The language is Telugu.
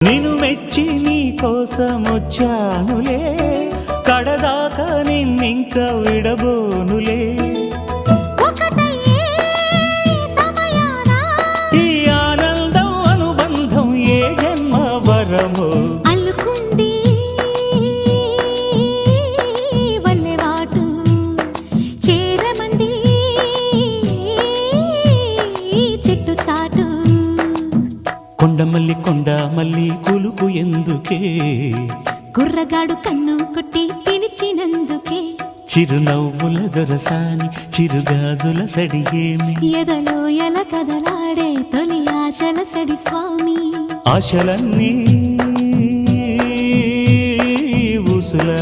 నిన్ను మెచ్చి నీ కోసం వచ్చానులే, కడదాకా నిన్నింక విడబోనులే. ఈ ఆనందం అనుబంధం ఏ జన్మ వరమో అల్లుకుంది వల్లెవాటు చేరమంది చెట్టు చాటు. కొండ మల్లి కులుకు ఎందుకే, కుర్రగాడు కన్ను కొట్టి పిలిచినందుకే. చిరునవ్వుల దొరసాని చిరుగాజుల సడిగేమి, ఎదలో ఎల కదలాడే తొలి ఆశల సడి స్వామి. ఆశలన్నీ ఊసులా